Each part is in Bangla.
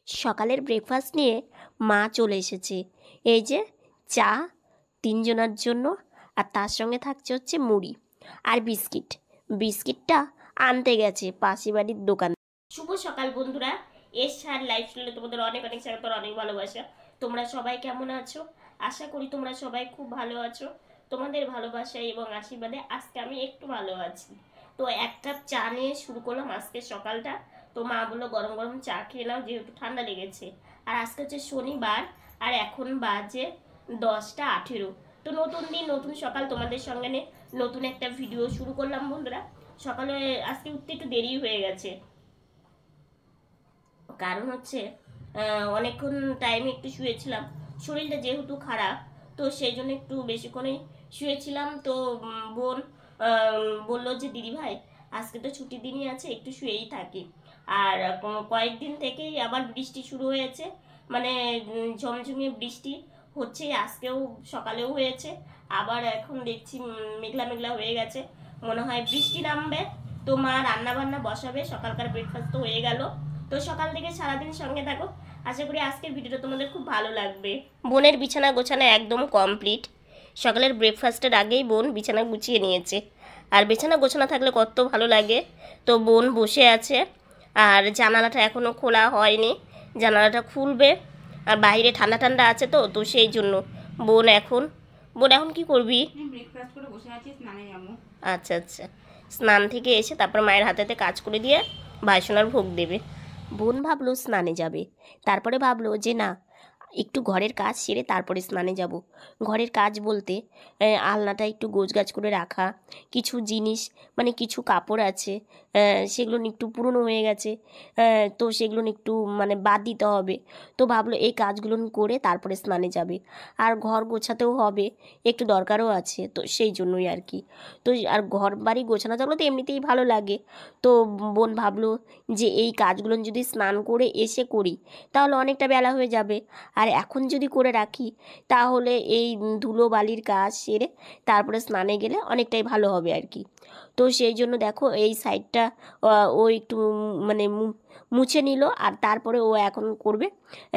সকালের ব্রেকফাস্ট নিয়ে মা চলে এসেছে। এই যে চা ৩ জনের জন্য, আর তার সঙ্গে থাকছে হচ্ছে মুড়ি আর বিস্কিট। বিস্কিটটা আনতে গেছে পাশে বাড়ির দোকান। শুভ সকাল বন্ধুরা, এসআর লাইফস্টাইলে তোমাদের অনেক অনেক স্বাগত, অনেক ভালোবাসা। তোমরা সবাই কেমন আছো? আশা করি তোমরা সবাই খুব ভালো আছো। তোমাদের ভালোবাসা এবং আশীর্বাদে আজকে আমি একটু ভালো আছি। তো এক কাপ চা নিয়ে শুরু করলাম আজকের সকালটা। তো মা বললো গরম গরম চা খেয়ে নাও, যেহেতু ঠান্ডা লেগেছে। আর আজকে হচ্ছে শনিবার, আর এখন বাজে 10টা 18। তো নতুন দিন, নতুন সকাল, তোমাদের সঙ্গে নিয়ে নতুন একটা ভিডিও শুরু করলাম বন্ধুরা। সকালে আজকে উঠতে একটু দেরি হয়ে গেছে, কারণ হচ্ছে অনেকক্ষণ টাইমে একটু শুয়েছিলাম। শরীরটা যেহেতু খারাপ, তো সেই জন্য একটু বেশিক্ষণই শুয়েছিলাম। তো বোন বললো যে দিদি ভাই আজকে তো ছুটির দিনই আছে, একটু শুয়েই থাকি। আর কয়েকদিন থেকেই আবার বৃষ্টি শুরু হয়েছে, মানে ঝমঝমিয়ে বৃষ্টি হচ্ছে। আজকেও সকালেও হয়েছে, আবার এখন দেখছি মেঘলা মেঘলা হয়ে গেছে, মনে হয় বৃষ্টি নামবে। তো মা রান্না বান্না বসাবে, সকালকার ব্রেকফাস্ট তো হয়ে গেল। তো সকাল থেকে সারাদিন সঙ্গে থাকো, আশা করি আজকের ভিডিওটা তোমাদের খুব ভালো লাগবে। বোনের বিছানা গোছানো একদম কমপ্লিট। সকালের ব্রেকফাস্টের আগেই বোন বিছানা গুছিয়ে নিয়েছে, আর বিছানা গোছানো থাকলে কত ভালো লাগে। তো বোন বসে আছে, আর জানালাটা এখনও খোলা হয়নি, জানালাটা খুলবে। আর বাইরে ঠান্ডা ঠান্ডা আছে, তো তো সেই জন্য বোন এখন কি করবি? ব্রেকফাস্ট করে বসে আছি, স্নানে যাবো। আচ্ছা আচ্ছা, স্নান থেকে এসে তারপর মায়ের হাতেতে কাজ করে দিয়ে ভাইসোনার ভোগ দেবে। বোন ভাবলো স্নানে যাবে, তারপরে ভাবলো যে না, একটু ঘরের কাজ সেরে তারপরে স্নানে যাব। ঘরের কাজ বলতে আলনাটা একটু গোছগাছ করে রাখা, কিছু জিনিস মানে কিছু কাপড় আছে সেগুলো একটু পুরনো হয়ে গেছে, তো সেগুলো একটু মানে বাদ দিতে হবে। তো ভাবলো এই কাজগুলো করে তারপরে স্নানে যাবে। আর ঘর গোছাতেও হবে, একটু দরকারও আছে, তো সেই জন্যই আর কি। তো আর ঘর বাড়ি গোছানো থাকলে তো এমনিতেই ভালো লাগে। তো বোন ভাবলো যে এই কাজগুলো যদি স্নান করে এসে করি তাহলে অনেকটা বেলা হয়ে যাবে, আর এখন যদি করে রাখি তাহলে এই ধুলো বালির কাজ সেরে তারপরে স্নানে গেলে অনেকটাই ভালো হবে আর কি। তো সেই জন্য দেখো এই সাইডটা ও একটু মানে মুছে নিল, আর তারপরে ও এখন করবে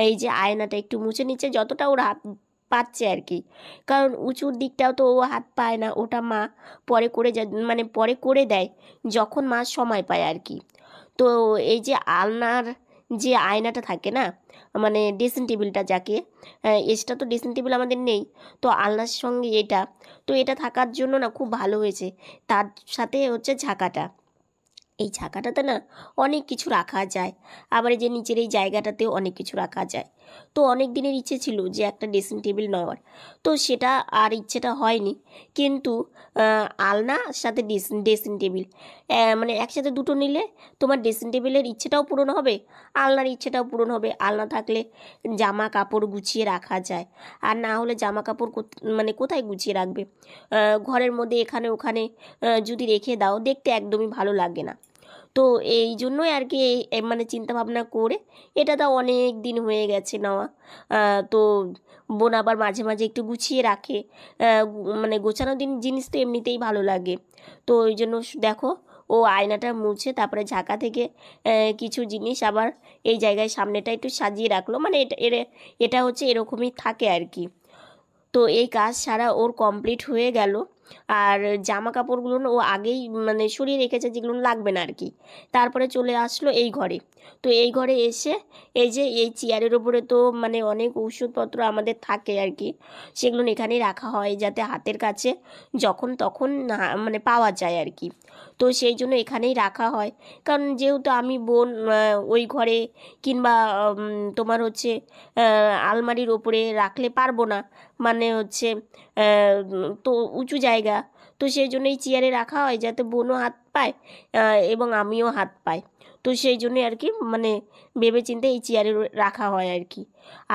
এই যে আয়নাটা একটু মুছে নিচ্ছে, যতটা ওর হাত পাচ্ছে আর কি। কারণ উঁচুর দিকটাও তো ও হাত পায় না, ওটা মা পরে করে মানে পরে করে দেয় যখন মা সময় পায় আর কি। তো এই যে আলনার যে আয়নাটা থাকে না, মানে ড্রেসিং টেবিলটা যাকে, এক্সট্রা তো ড্রেসিং টেবিল আমাদের নেই, তো আলনার সঙ্গে এটা, তো এটা থাকার জন্য না খুব ভালো হয়েছে। তার সাথে হচ্ছে ঝাঁকাটা, এই ঝাঁকাটাতে না অনেক কিছু রাখা যায়, আবার এই যে নিচের এই জায়গাটাতেও অনেক কিছু রাখা যায়। তো অনেক দিনের ইচ্ছে ছিল যে একটা ড্রেসিং টেবিল নেওয়ার, তো সেটা আর ইচ্ছেটা হয়নি। কিন্তু আলনার সাথে ড্রেসিং টেবিল মানে একসাথে দুটো নিলে তোমার ড্রেসিং টেবিলের ইচ্ছেটাও পূরণ হবে, আলনার ইচ্ছেটাও পূরণ হবে। আলনা থাকলে জামা কাপড় গুছিয়ে রাখা যায়, আর না হলে জামা কাপড় মানে কোথায় গুছিয়ে রাখবে? ঘরের মধ্যে এখানে ওখানে যদি রেখে দাও, দেখতে একদমই ভালো লাগে না। তো এই জন্যই আর কি মানে চিন্তা ভাবনা করে, এটা তো অনেক দিন হয়ে গেছে নেওয়া। তো বোন আবার মাঝে মাঝে একটু গুছিয়ে রাখে, মানে গোছানো জিনিস তো এমনিতেই ভালো লাগে। তো ওই জন্য দেখো ও আয়নাটা মুছে তারপরে ঝাঁকা থেকে কিছু জিনিস আবার এই জায়গায় সামনেটা একটু সাজিয়ে রাখলো, মানে এটা হচ্ছে এরকমই থাকে আর কি। তো এই কাজ সারা ওর কমপ্লিট হয়ে গেল। আর জামা কাপড়গুলো ও আগেই মানে সরিয়ে রেখেছে, যেগুলো লাগবে না আর কি। তারপরে চলে আসলো এই ঘরে। তো এই ঘরে এসে এই যে এই চেয়ারের ওপরে তো মানে অনেক ওষুধপত্র আমাদের থাকে আর কি, সেগুলো এখানেই রাখা হয় যাতে হাতের কাছে যখন তখন মানে পাওয়া যায় আর কি। তো সেই জন্য এখানেই রাখা হয়, কারণ যেহেতু আমি বোন ওই ঘরে কিংবা তোমার হচ্ছে আলমারির ওপরে রাখলে পারবো না, মানে হচ্ছে তো উঁচু জায়গা, তো সেই জন্য এই চেয়ারে রাখা হয় যাতে বোনও হাত পায় এবং আমিও হাত পাই। তো সেই জন্যই আর কি মানে ভেবে চিন্তে এই চেয়ারে রাখা হয় আর কি।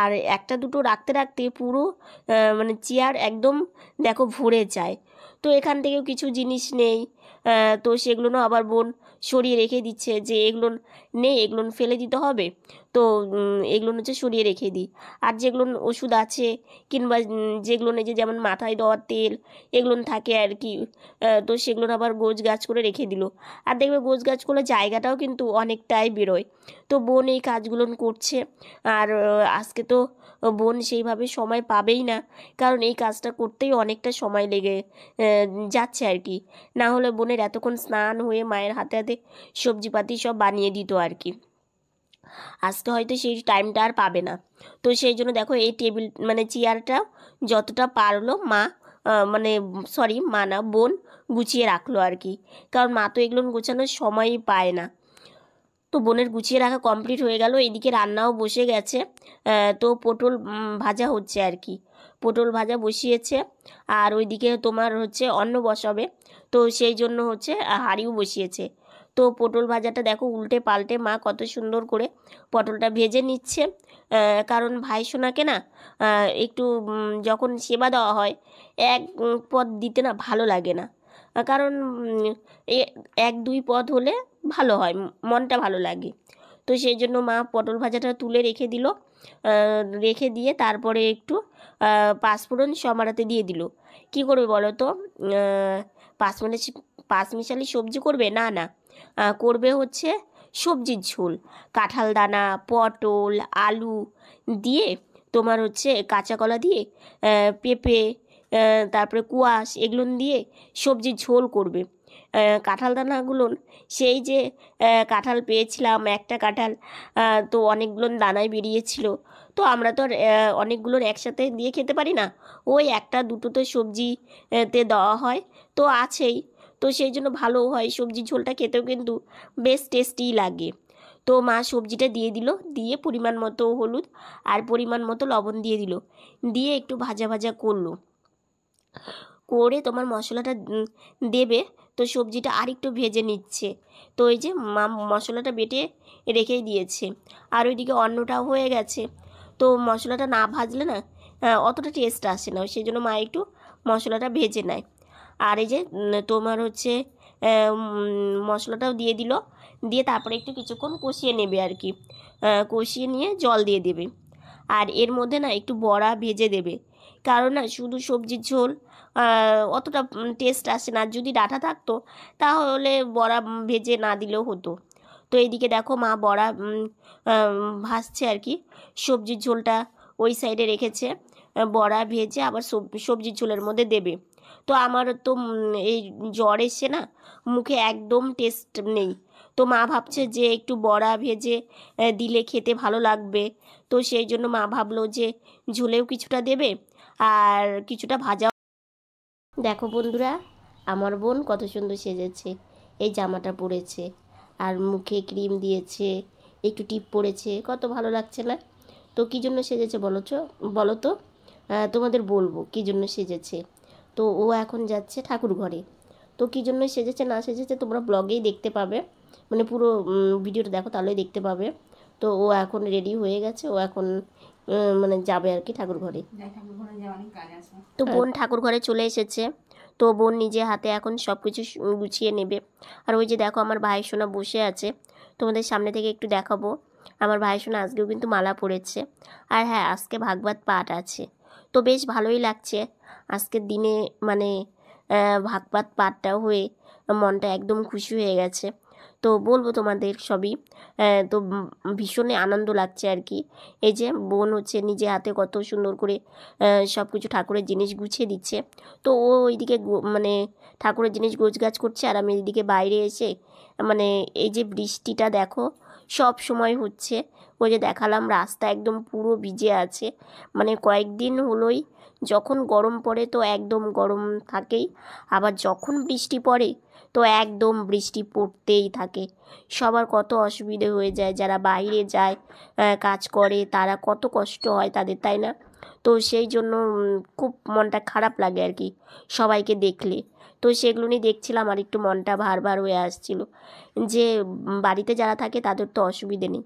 আর একটা দুটো রাখতে রাখতে পুরো মানে চেয়ার একদম দেখো ভরে যায়। তো এখান থেকেও কিছু জিনিস নেই, তো সেগুলো আবার বোন সরিয়ে রেখে দিচ্ছে যে এগুলো নেই, এগুলো ফেলে দিতে হবে। তো এগুলো হচ্ছে সরিয়ে রেখে দিই। আর যেগুলো ওষুধ আছে কিংবা যেগুলো যে যেমন মাথায় দেওয়ার তেল এগুলো থাকে আর কি, তো সেগুলো আবার গোছ গাছ করে রেখে দিল। আর দেখবে গোছ গাছ করলে জায়গাটাও কিন্তু অনেকটাই বেরোয়। তো বোন এই কাজগুলো করছে। আর আজকে তো বোন সেইভাবে সময় পাবেই না, কারণ এই কাজটা করতেই অনেকটা সময় লেগে যাচ্ছে আর কি। না হলে বোনের এতক্ষণ স্নান হয়ে মায়ের হাতে হাতে সবজিপাতি সব বানিয়ে দিত আর কি। আজকে হয়তো সেই টাইমটা আর পাবে না। তো সেই জন্য দেখো এই টেবিল মানে চেয়ারটা যতটা পারলো মা, মানে সরি মা না, বোন গুছিয়ে রাখলো আর কি, কারণ মা তো এগুলো গোছানোর সময়ই পায় না। তো বোনের গুছিয়ে রাখা কমপ্লিট হয়ে গেল, এদিকে রান্নাও বসে গেছে। তো পটল ভাজা হচ্ছে আর কি, পটল ভাজা বসিয়েছে। আর ওইদিকে তোমার হচ্ছে অন্ন বসাবে, তো সেই জন্য হচ্ছে হাঁড়িও বসিয়েছে। তো পটল ভাজাটা দেখো উল্টে পাল্টে মা কত সুন্দর করে পটলটা ভেজে নিচ্ছে। কারণ ভাই সোনাকে না একটু যখন সেবা দেওয়া হয় এক পদ দিতে না ভালো লাগে না, কারণ এক দুই পদ হলে ভালো হয়, মনটা ভালো লাগে। তো সেই জন্য মা পটল ভাজাটা তুলে রেখে দিল, রেখে দিয়ে তারপরে একটু পাঁচফোড়ন সমারাতে দিয়ে দিল। কি করবে বলো তো, পাঁচমিশালি সবজি করবে না, না করবে হচ্ছে সবজির ঝোল, কাঁঠাল দানা, পটল, আলু দিয়ে তোমার হচ্ছে কাঁচা কলা দিয়ে, পেঁপে, তারপরে কুয়াশ এগুলো দিয়ে সবজির ঝোল করবে। কাঁঠাল দানাগুলো সেই যে কাঁঠাল পেয়েছিলাম, একটা কাঁঠাল তো অনেকগুলো দানায় বেরিয়েছিল। তো আমরা তো আর অনেকগুলোর একসাথে দিয়ে খেতে পারি না, ওই একটা দুটো তো সবজিতে দেওয়া হয়, তো আছেই। তো সেই জন্য ভালো হয়, সবজির ঝোলটা খেতেও কিন্তু বেশ টেস্টিই লাগে। তো মা সবজিটা দিয়ে দিল, দিয়ে পরিমাণ মতো হলুদ আর পরিমাণ মতো লবণ দিয়ে দিল, দিয়ে একটু ভাজা ভাজা করলো, করে তোমার মশলাটা দেবে। তো সবজিটা আরেকটু ভেজে নিচ্ছে। তো ওই যে মা মশলাটা বেটে রেখেই দিয়েছে, আর ওইদিকে অন্নটাও হয়ে গেছে। তো মশলাটা না ভাজলে না অতটা টেস্ট আসে না, সেই জন্য মা একটু মশলাটা ভেজে নেয়। আর এই যে তোমার হচ্ছে মশলাটাও দিয়ে দিল, দিয়ে তারপরে একটু কিছুক্ষণ কষিয়ে নেবে আর কি, কষিয়ে নিয়ে জল দিয়ে দেবে। আর এর মধ্যে না একটু বড়া ভেজে দেবে, কারণ না শুধু সবজির ঝোল অতটা টেস্ট আসে না। যদি ডাঁটা থাকতো তাহলে বড়া ভেজে না দিলেও হতো। তো এইদিকে দেখো মা বড়া ভাজছে আর কি, সবজির ঝোলটা ওই সাইডে রেখেছে, বড়া ভেজে আবার সবজির ঝোলের মধ্যে দেবে। তো আমার তো এই জ্বর এসছে না, মুখে একদম টেস্ট নেই। তো মা ভাবছে যে একটু বড়া ভেজে দিলে খেতে ভালো লাগবে। তো সেই জন্য মা ভাবলো যে ঝোলেও কিছুটা দেবে আর কিছুটা ভাজা। দেখো বন্ধুরা, আমার বোন কত সুন্দর সেজেছে, এই জামাটা পরেছে আর মুখে ক্রিম দিয়েছে, একটু টিপ পরেছে, কত ভালো লাগছে না? তো কী জন্য সেজেছে বলো তো, তোমাদের বলবো কী জন্য সেজেছে। তো ও এখন যাচ্ছে ঠাকুর ঘরে। তো কী জন্য সেজেছে না সেজেছে তোমরা ব্লগেই দেখতে পাবে, মানে পুরো ভিডিওটা দেখো তাহলেই দেখতে পাবে। তো ও এখন রেডি হয়ে গেছে, ও এখন মানে যাবে আর কি ঠাকুর ঘরে। তো বোন ঠাকুর ঘরে চলে এসেছে। তো বোন নিজে হাতে এখন সব কিছু গুছিয়ে নেবে। আর ওই যে দেখো আমার ভাই সোনা বসে আছে, তোমাদের সামনে থেকে একটু দেখাবো। আমার ভাই সোনা আজকেও কিন্তু মালা পরেছে। আর হ্যাঁ, আজকে ভাগবত পাঠ আছে, তো বেশ ভালোই লাগছে আজকের দিনে, মানে ভাগবত পাঠটাও হয়ে মনটা একদম খুশি হয়ে গেছে। তো বলবো তোমাদের সবই, তো ভীষণই আনন্দ লাগছে আর কি। এই যে বোন হচ্ছে নিজে হাতে কত সুন্দর করে সব কিছু ঠাকুরের জিনিস গুছিয়ে দিচ্ছে। তো ও ওইদিকে মানে ঠাকুরের জিনিস গোছগাছ করছে, আর আমি এইদিকে বাইরে এসে মানে এই যে বৃষ্টিটা দেখো সব সময় হচ্ছে, ওই যে দেখালাম রাস্তা একদম পুরো ভিজে আছে। মানে কয়েকদিন হলোই যখন গরম পড়ে তো একদম গরম থাকেই, আবার যখন বৃষ্টি পড়ে তো একদম বৃষ্টি পড়তেই থাকে। সবার কত অসুবিধে হয়ে যায়, যারা বাইরে যায় কাজ করে তারা কত কষ্ট হয় তাদের, তাই না? তো সেই জন্য খুব মনটা খারাপ লাগে আর কি সবাইকে দেখলে। তো সেগুলো নিয়ে দেখছিলাম আর একটু মনটা ভার ভার হয়ে আসছিল যে বাড়িতে যারা থাকে তাদের তো অসুবিধে নেই,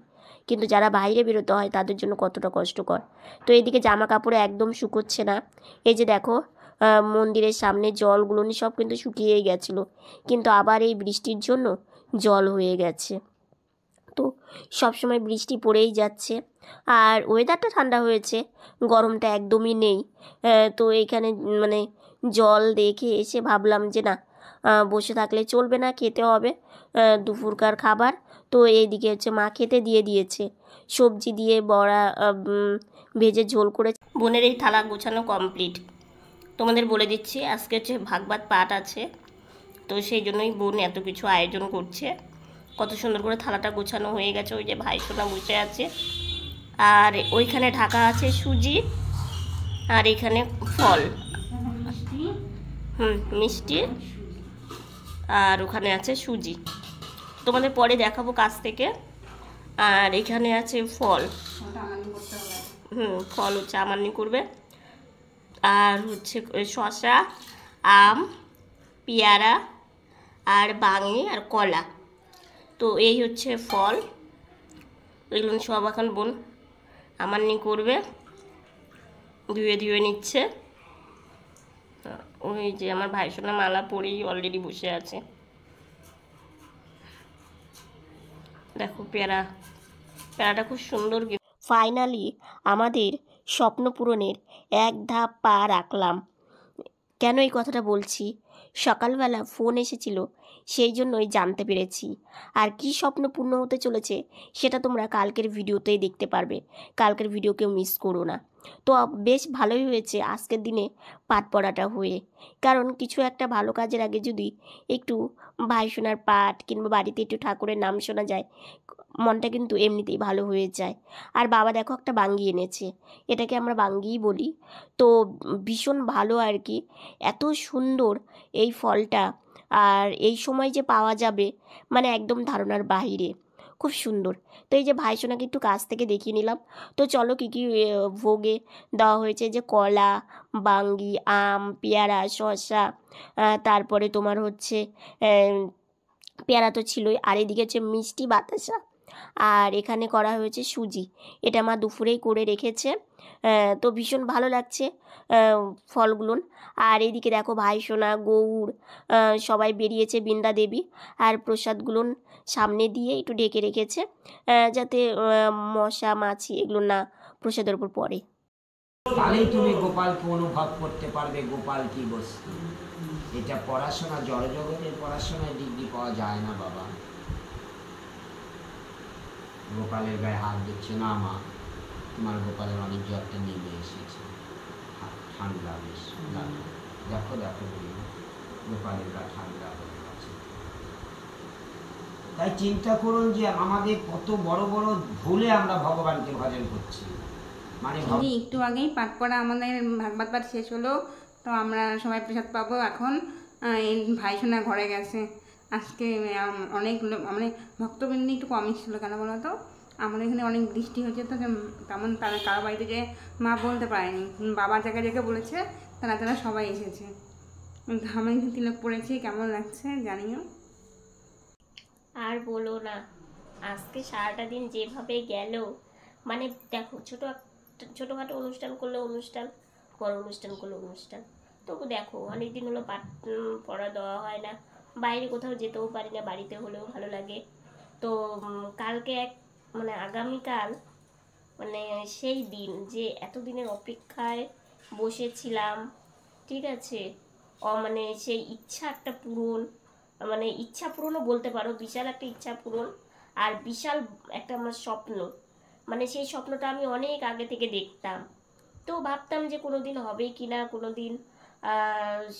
কিন্তু যারা বাইরে বেরোতে হয় তাদের জন্য কতটা কষ্টকর। তো এদিকে জামা কাপড়ে একদম শুকোচ্ছে না। এই যে দেখো মন্দিরের সামনে জলগুলো সব কিন্তু শুকিয়েই গেছিলো, কিন্তু আবার এই বৃষ্টির জন্য জল হয়ে গেছে। তো সবসময় বৃষ্টি পড়েই যাচ্ছে, আর ওয়েদারটা ঠান্ডা হয়েছে, গরমটা একদমই নেই। তো এইখানে মানে জল দেখে এসে ভাবলাম যে না, বসে থাকলে চলবে না, খেতে হবে দুপুরকার খাবার। তো এইদিকে হচ্ছে মা খেতে দিয়ে দিয়েছে, সবজি দিয়ে বড়া ভেজে ঝোল করে। বোনের এই থালা গোছানো কমপ্লিট। তোমাদের বলে দিচ্ছি, আজকে হচ্ছে ভাগবত পাঠ আছে, তো সেই জন্যই বোন এত কিছু আয়োজন করছে। কত সুন্দর করে থালাটা গোছানো হয়ে গেছে, ওই যে ভাই সোনা বসে আছে, আর ওইখানে ঢাকা আছে সুজি, আর এখানে ফল, মিষ্টি, আর ওখানে আছে সুজি। তোমাদের পরে দেখাবো কাছ থেকে। আর এখানে আছে ফল, ফল হচ্ছে আমানি করবে, আর হচ্ছে শসা, আম, পেয়ারা, আর বাঙি, আর কলা। তো এই হচ্ছে ফল, এগুলো সব এখন বোন আমানি করবে, ধুয়ে ধুয়ে নিচ্ছে। ওই যে আমার ভাই সোনা মালা পরেই অলরেডি বসে আছে। দেখো পেয়ারাটা খুব সুন্দর। ফাইনালি আমাদের স্বপ্ন পূরণের এক ধাপ পা রাখলাম। কেন এই কথাটা বলছি, সকালবেলা ফোন এসেছিল, সেই জন্যই জানতে পেরেছি। আর কি স্বপ্ন পূর্ণ হতে চলেছে সেটা তোমরা কালকের ভিডিওতেই দেখতে পারবে, কালকের ভিডিও কেউ মিস করো না। তো বেশ ভালোই হয়েছে আজকের দিনে পাঠ পড়াটা হয়ে, কারণ কিছু একটা ভালো কাজের আগে যদি একটু ভাই শোনার পাঠ কিংবা বাড়িতে একটু ঠাকুরের নাম শোনা যায়, মনটা কিন্তু এমনিতেই ভালো হয়ে যায়। আর বাবা দেখো একটা বাঙ্গি এনেছে, এটাকে আমরা বাঙ্গিই বলি। তো ভীষণ ভালো আর কি, এত সুন্দর এই ফলটা, আর এই সময় যে পাওয়া যাবে মানে একদম ধারণার বাইরে, খুব সুন্দর। তো এই যে ভাই সোনাকে একটু কাছ থেকে দেখিয়ে নিলাম। তো চলো কী কী ভোগে দেওয়া হয়েছে, যে কলা, বাঙ্গি, আম, পেয়ারা, শসা, তারপরে তোমার হচ্ছে পেয়ারা তো ছিলই, আর এদিকে হচ্ছে মিষ্টি বাতাসা, আর এখানে করা হয়েছে সুজি। এটা মা দুপুরেই করে রেখেছে। তো ভীষণ ভালো লাগছে ফলগুলো। আর এদিকে দেখো ভাই সোনা, গৌর সবাই বেরিয়েছে, বৃন্দা দেবী, আর প্রসাদগুলো সামনে দিয়ে একটু ঢেকে রেখেছে, যাতে মশা মাছি এগুলো না প্রসাদের উপর পড়ে। তাহলেই তুমি গোপালকে অনুভব করতে পারবে, গোপাল কি বস্তু। এটা পড়াশোনা, জড়জগতের পড়াশোনায় ডিগ্রি পাওয়া যায় না বাবা। গোপালের গায়ে হাত দিচ্ছে না মা, তোমার গোপালের অনেক জ্বরটা নেমে এসেছে, ঠান্ডা বেশ লাগে। দেখো দেখো গোপালের গা ঠান্ডা হয়ে গেছে। তাই চিন্তা করুন যে আমাদের কত বড় বড় ভুলে আমরা ভগবানকে ভজন করছি। মানে একটু আগেই পাঠ পড়া আমাদের ভাগবত পাঠ শেষ হলো, তো আমরা সবাই প্রসাদ পাবো এখন। এই ভাই সোনা ঘরে গেছে আজকে। অনেক মানে ভক্তবৃন্দ একটু কমই ছিল, কেন বলো তো, আমাদের এখানে অনেক বৃষ্টি হয়েছে, তো তেমন তারা কারো বাড়িতে যে মা বলতে পারেনি, বাবার জায়গায় জায়গায় বলেছে, তারা সবাই এসেছে। আমি তিলক পড়েছি, কেমন লাগছে জানিও। আর বলো না, আজকে সারাটা দিন যেভাবে গেল, মানে দেখো ছোটোখাটো অনুষ্ঠান করলে অনুষ্ঠান, বড় অনুষ্ঠান করলে অনুষ্ঠান। তবু দেখো অনেক দিন হলো পাঠ পড়া দেওয়া হয় না, বাইরে কোথাও যেতেও পারি না, বাড়িতে হলেও ভালো লাগে। তো কালকে মানে আগামীকাল, মানে সেই দিন যে এতদিনের অপেক্ষায় বসেছিলাম, ঠিক আছে, মানে সেই ইচ্ছা একটা পূরণ, মানে ইচ্ছা পূরণও বলতে পারো, বিশাল একটা ইচ্ছা পূরণ, আর বিশাল একটা আমার স্বপ্ন। মানে সেই স্বপ্নটা আমি অনেক আগে থেকে দেখতাম, তো ভাবতাম যে কোনো দিন হবে কি না, কোনো দিন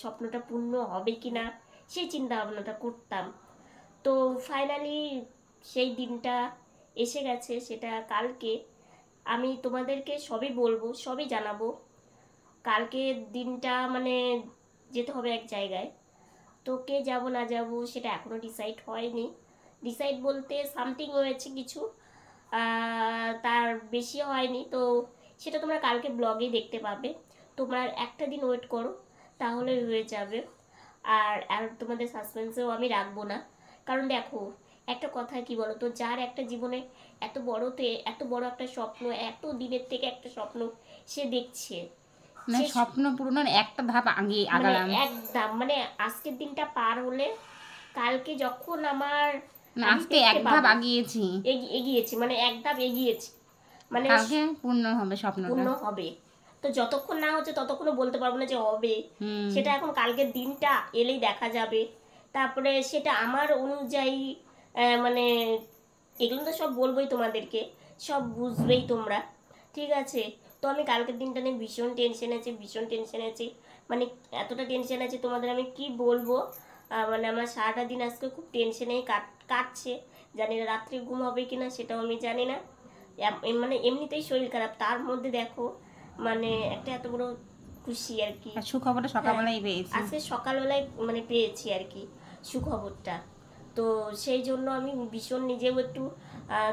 স্বপ্নটা পূর্ণ হবে কি না, সেই চিন্তা ভাবনাটা করতাম। তো ফাইনালি সেই দিনটা এসে গেছে, সেটা কালকে। আমি তোমাদেরকে সবই বলবো, সবই জানাবো। কালকে দিনটা মানে যেতে হবে এক জায়গায়, তো কে যাব না যাব সেটা এখনও ডিসাইড হয়নি। ডিসাইড বলতে সামথিং হয়েছে কিছু, তার বেশি হয়নি। তো সেটা তোমরা কালকে ব্লগেই দেখতে পাবে। তোমরা একটা দিন ওয়েট করো, তাহলে হয়ে যাবে। আর তোমাদের সাসপেন্সেও আমি রাখবো না, কারণ দেখো একটা কথা কি বলো তো, যার একটা জীবনে এত বড় একটা স্বপ্ন, এত দিনের থেকে একটা স্বপ্ন সে দেখছে, মানে স্বপ্ন পূরণের একটা ধাপ আগে আগালাম একদম। মানে আজকের দিনটা পার হলে কালকে যখন আমার না, আমি আজকে দেখতে এক ধাপ পাবো। আগিয়েছি, এগিয়েছি মানে এক ধাপ এগিয়েছি, মানে কালকে পূর্ণ হবে স্বপ্নটা। পূর্ণ হবে। তো যতক্ষণ না হচ্ছে ততক্ষণও বলতে পারবো না যে হবে। হুম। সেটা এখন কালকের দিনটা এলেই দেখা যাবে। তারপরে সেটা আমার অনুযায়ী মানে এগুলো তো সব বলবোই তোমাদেরকে, সব বুঝবেই তোমরা, ঠিক আছে। তো আমি কালকের দিনটা নিয়ে ভীষণ টেনশন আছে, ভীষণ টেনশন আছে, মানে এতটা টেনশন আছে তোমাদের আমি কি বলবো। মানে আমার সারাটা দিন আজকে খুব টেনশনেই কাটছে। জানি না রাত্রে ঘুম হবে কিনা সেটাও আমি জানি না। মানে এমনিতেই শরীর খারাপ, তার মধ্যে দেখো মানে একটা এত বড় খুশি আর কি। আর সুখবরটা সকালবেলায় পেয়েছি। আজকে সকালবেলায় মানে পেয়েছি আর কি সুখবরটা। তো সেই জন্য আমি ভীষণ নিজেও একটু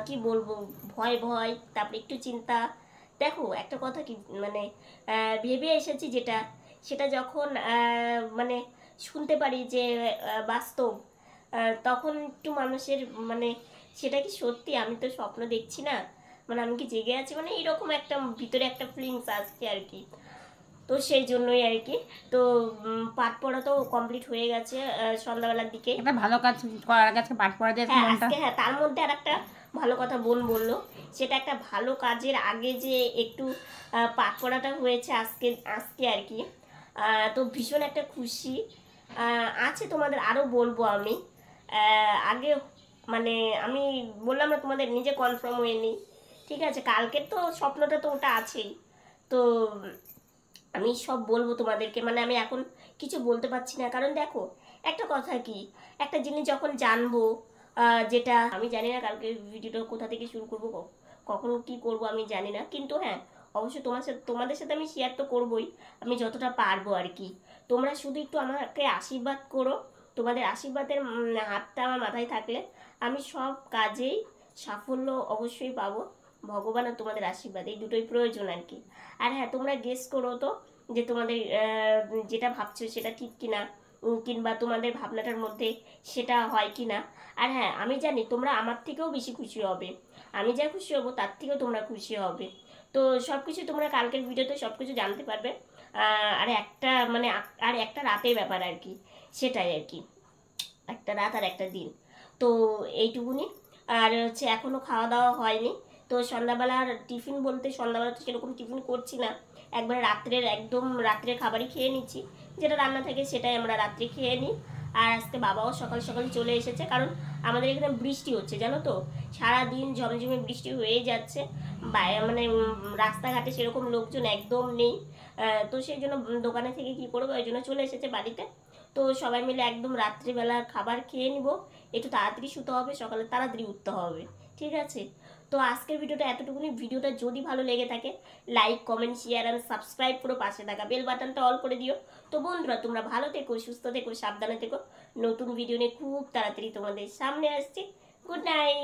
কি বলবো, ভয় ভয়, তারপরে একটু চিন্তা। দেখো একটা কথা কি, মানে ভেবে এসেছি যেটা, সেটা যখন মানে শুনতে পারি যে বাস্তব, তখন একটু মানুষের মানে সেটা কি সত্যি, আমি তো স্বপ্ন দেখছি না, মানে আমি কি জেগে আছি, মানে এরকম একটা ভিতরে একটা ফিলিংস আসছে আর কি। তো সেই জন্যই আর কি। তো পাঠ পড়া তো কমপ্লিট হয়ে গেছে সন্ধ্যাবেলার দিকে। একটা ভালো কাজ করার আগে আজকে পাঠ পড়া দিয়ে হ্যাঁ মনটা। আজকে, হ্যাঁ তার মধ্যে আর একটা ভালো কথা বোন বললো, সেটা একটা ভালো কাজের আগে যে একটু পাঠ পড়াটা হয়েছে আজকে আজকে আর কি। তো ভীষণ একটা খুশি আছে, তোমাদের আরও বলবো আমি। আগে মানে আমি বললাম না তোমাদের, নিজে কনফার্ম হয়ে নিই, ঠিক আছে। কালকের তো স্বপ্নটা তো ওটা আছেই। তো আমি সব বলবো তোমাদেরকে, মানে আমি এখন কিছু বলতে পারছি না, কারণ দেখো একটা কথা কি, একটা জিনিস যখন জানবো, যেটা আমি জানি না কালকে ভিডিওটা কোথা থেকে শুরু করবো, কখন কি করব আমি জানি না, কিন্তু হ্যাঁ অবশ্যই তোমাদের সাথে আমি শেয়ার তো করবোই, আমি যতটা পারবো আর কি। তোমরা শুধু একটু আমাকে আশীর্বাদ করো, তোমাদের আশীর্বাদের হাতটা আমার মাথায় থাকলে আমি সব কাজেই সাফল্য অবশ্যই পাবো। ভগবান আর তোমাদের আশীর্বাদ, এই দুটোই প্রয়োজন আর কি। আর হ্যাঁ তোমরা গেস করো তো যে তোমাদের যেটা ভাবছো সেটা ঠিক কিনা, কিংবা তোমাদের ভাবনাটার মধ্যে সেটা হয় কিনা। আর হ্যাঁ আমি জানি তোমরা আমার থেকেও বেশি খুশি হবে, আমি যা খুশি হব তার থেকেও তোমরা খুশি হবে। তো সব কিছু তোমরা কালকের ভিডিওতে সব কিছু জানতে পারবে। আর একটা মানে আর একটা রাতের ব্যাপার আর কি, সেটাই আর কি, একটা রাত আর একটা দিন। তো এইটুকুনি। আর হচ্ছে এখনও খাওয়া দাওয়া হয়নি। তো সন্ধ্যাবেলার টিফিন বলতে সন্ধ্যাবেলা তো সেরকম টিফিন করছি না, একবার রাত্রের একদম রাত্রের খাবারই খেয়ে নিচ্ছি, যেটা রান্না থাকে সেটাই আমরা রাত্রে খেয়ে নিই। আর আজকে বাবাও সকাল সকাল চলে এসেছে, কারণ আমাদের এখানে বৃষ্টি হচ্ছে জানো তো, সারাদিন ঝমঝমে বৃষ্টি হয়েই যাচ্ছে। মানে রাস্তাঘাটে সেরকম লোকজন একদম নেই। তো সেই জন্য দোকানে থেকে কি করবো, ওই জন্য চলে এসেছে বাড়িতে। তো সবাই মিলে একদম রাত্রিবেলা খাবার খেয়ে নিব, একটু তাড়াতাড়ি শুতে হবে, সকালে তাড়াতাড়ি উঠতে হবে, ঠিক আছে। তো আজকের ভিডিওটা এতটুকুনি। ভিডিওটা যদি ভালো লেগে থাকে লাইক কমেন্ট শেয়ার আর সাবস্ক্রাইব করে পাশে থাকা বেল বাটনটা অল করে দিও। তো বন্ধুরা তোমরা ভালো থেকো, সুস্থ থেকো, সাবধানে থেকো। নতুন ভিডিও নিয়ে খুব তাড়াতাড়ি তোমাদের সামনে আসছি। Good night.